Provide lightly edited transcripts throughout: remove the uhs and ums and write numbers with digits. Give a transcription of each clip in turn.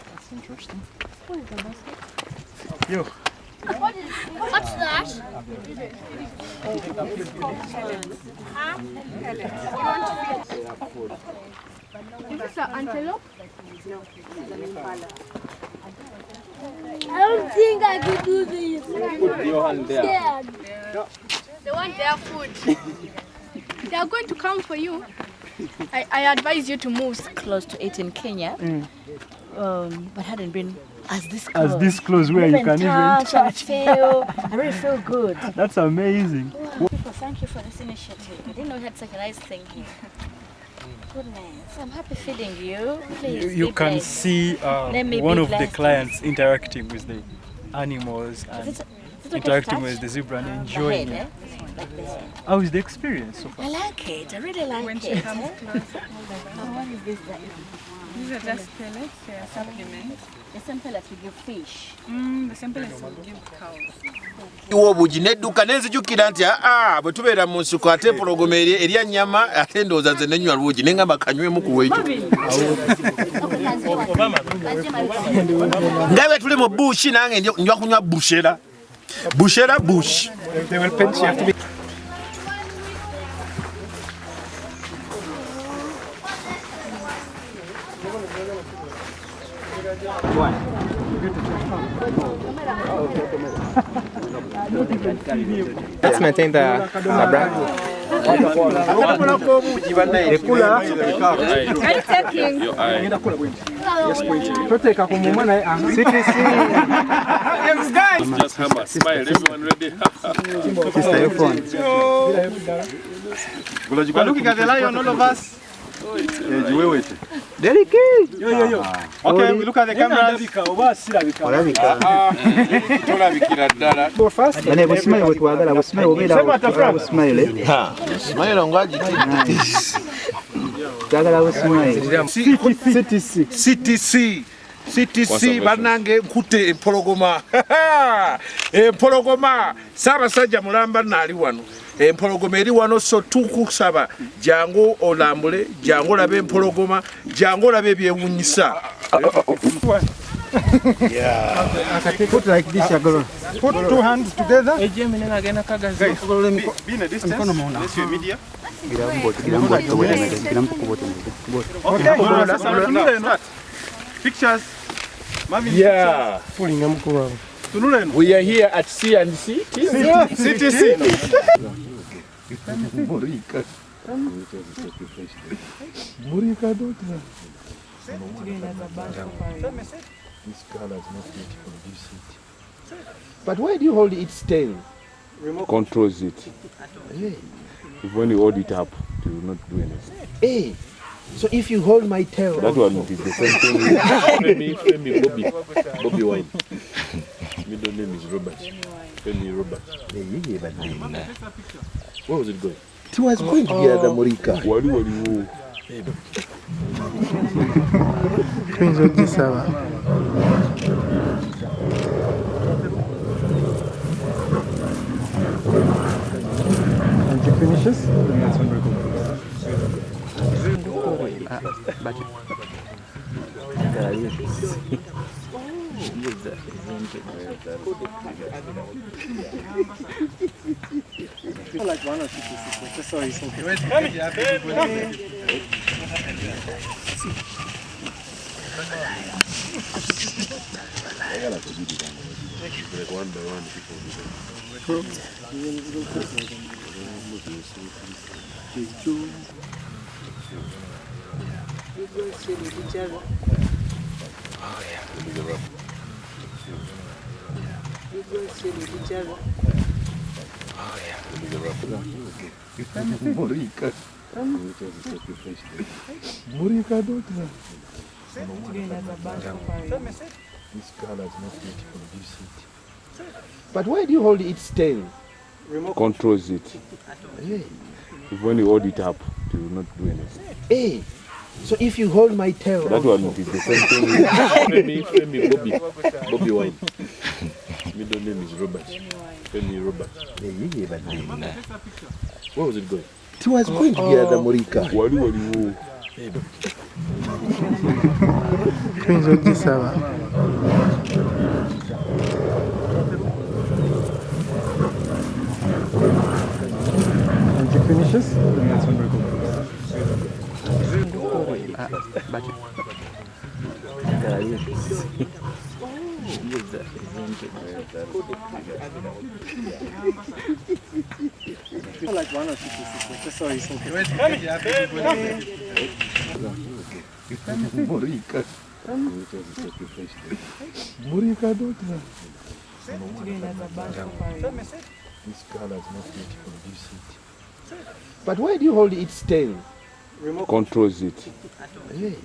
That's interesting. Yo. What's that? Is this an antelope? I don't think I could do this. Put your hand there. Scared. They want their food. They are going to come for you. I advise you to move Close to it in Kenya, but hadn't been as this close where you can even touch. I really feel good. That's amazing. Wow. People, thank you for this initiative. I didn't know we had such a nice thing here. Goodness, I'm happy feeding you. Please, You can blessed. see one of the blessed. clients interacting with the animals and Is it interacting with the zebra and enjoying the it. head, like this. How is the experience so far? I like it. I really like When it. she comes close. What is this? These are just pellets, they are supplements. The same pellets we give fish. The same pellets we give cows. Obuji nedduka nenzijukira nti bwe tubeera mu nsuku ate empologoma erya nnyama ate ndowooza nze nenywa lwugi ne ngamba kanywemu ku wekyo nga bwe tuli mu bushi nange njwa kunywa bushera bush. Let's maintain the brand. Are you taking? Just hammer, smile, everyone ready? Sister, your phone. We're looking at the lion, all of us. Okay, we look at the cameras. Go fast. CTC banange nkute empologoma empologoma Ssaabasajja Mulamba naali wano empologoma eri wano so tukusaba jangu olambule jangu olabe empologoma jangu olabe ebyewunyisa. Put like this, Agolo. Put two hands together. Be in a distance. This your media. Okay, start. Pictures. Yeah. We are here at C&C. CTC. This color is not beautiful. Do you see it? But why do you hold its tail? Controls it. Yeah. If when you hold it up, it will not do anything. Hey. So if you hold my tail, that one is the same thing. Femi Bobby Wine. Middle name is Robert. Femi Robert. Where was it going? It was going to the other Morika. Wali. And it finishes. And that's when we go. Like one or two pieces, just so he's okay. One by one, people This color is not beautiful. Do you see it? But why do you hold its tail? Controls it. Yeah. If when you hold it up, it will not do anything. Hey. So if you hold my tail, that one is the same thing. Femi Bobby Wine. Middle name is Robert. Femi Robert. Where was it going? It was going to be at the Morika. Wali. And you finish this? And that's when we're going. Like one or two pieces. Just so he's okay. Morika. Morika daughter. This color is not beautiful. Do you see it? But why do you hold its tail? Controls it. Hey.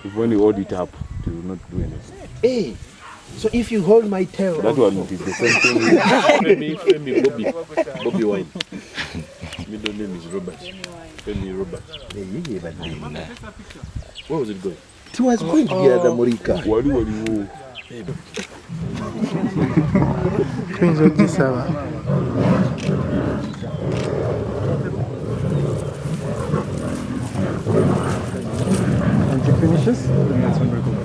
If when you hold it up, it will not do anything. Hey. So if you hold my tail, That one is the same thing. Femi Bobby Wine. Middle name is Robert. Femi Robert. Where was it going? it was going to be at the Morika. Wali. And you finish this? And that's when we're going.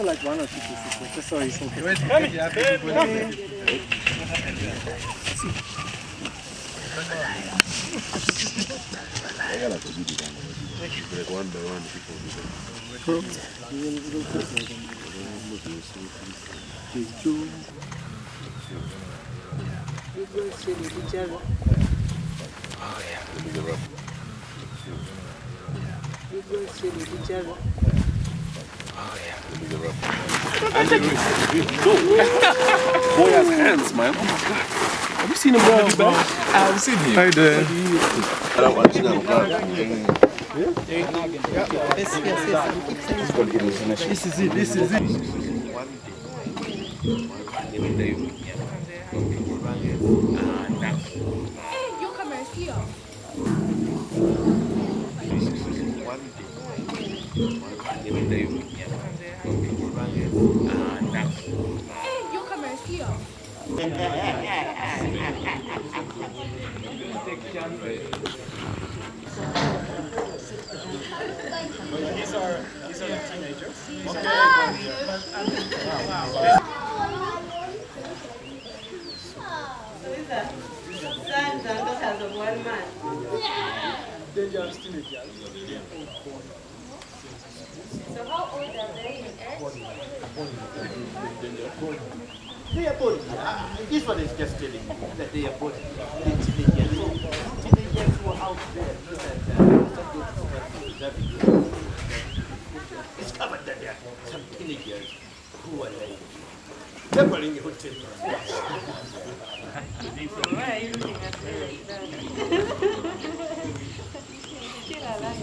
Like one or two pieces. Just so he's okay. One by one, people Boy has hands, man. Oh my God. Have you seen him really bad? I've seen him. How doing? This is it. This is it. You come and see us. You come and see us. These are teenagers. Sons and daughters of one man. Dangerous teenagers. So how old are they in age? They are both. This one is just telling me that they are both teenagers. So teenagers who are out there, it's covered that there are some teenagers who are like laboring in hotel. Why are you looking at me like that? Still alive.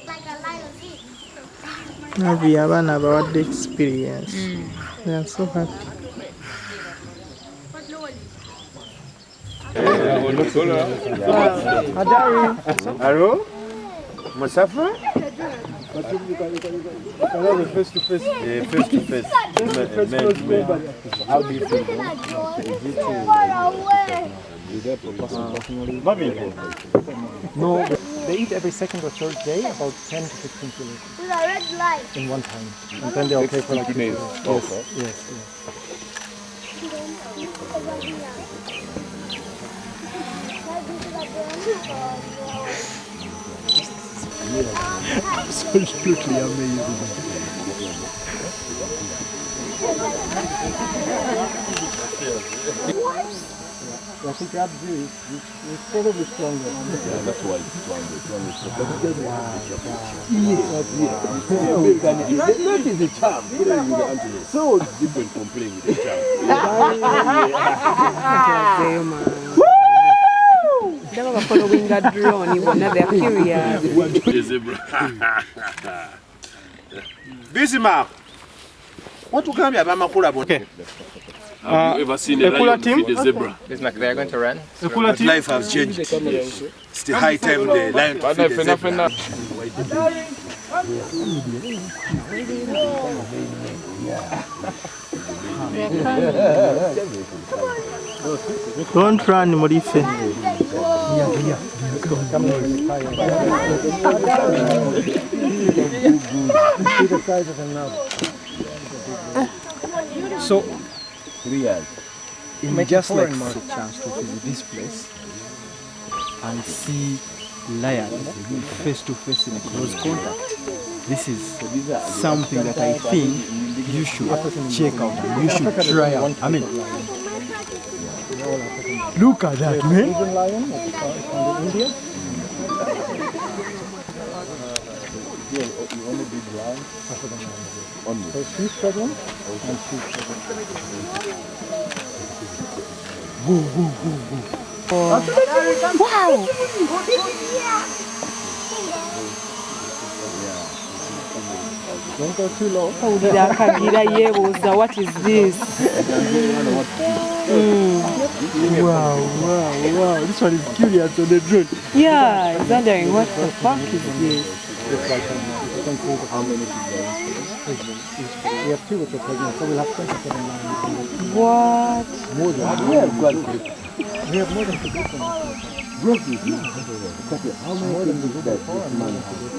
Like a lion. Now we have about the experience. We are so happy. Hello? Musafa? Face to face. Face to face. How do you feel? No, they eat every second or third day, about 10 to 15 kilos. With a red light. In one time. And then they're okay for like 2 days. Yes. Absolutely amazing. I think that view is probably stronger. Yeah, that's why it's stronger. That is the charm. So different from playing with the child. They were following that drone, they're curious. Bismarck. What you come here? Have you ever seen a lion feed a zebra? It's like they're going to run. But life has changed. It's the high time the lion to feed the zebra. Don't run, Morife. So, 3 years. In just like a chance to visit this place and see lions face to face in a close contact. This is something that I think you should check out and you should try out. I mean, look at that, man. Asian lion from India. Yeah, you only did lion, African lion. Only. So she's pregnant and she's pregnant. Woo, woo, woo, woo. Wow! Don't go too low. What is this? Wow, wow, wow. This one is curious on the drone. Yeah, he's wondering what the fuck is this? How many we have 2 which are pregnant, so we'll have 27 lions. What? More than we have more than 2 different. How many can we do that?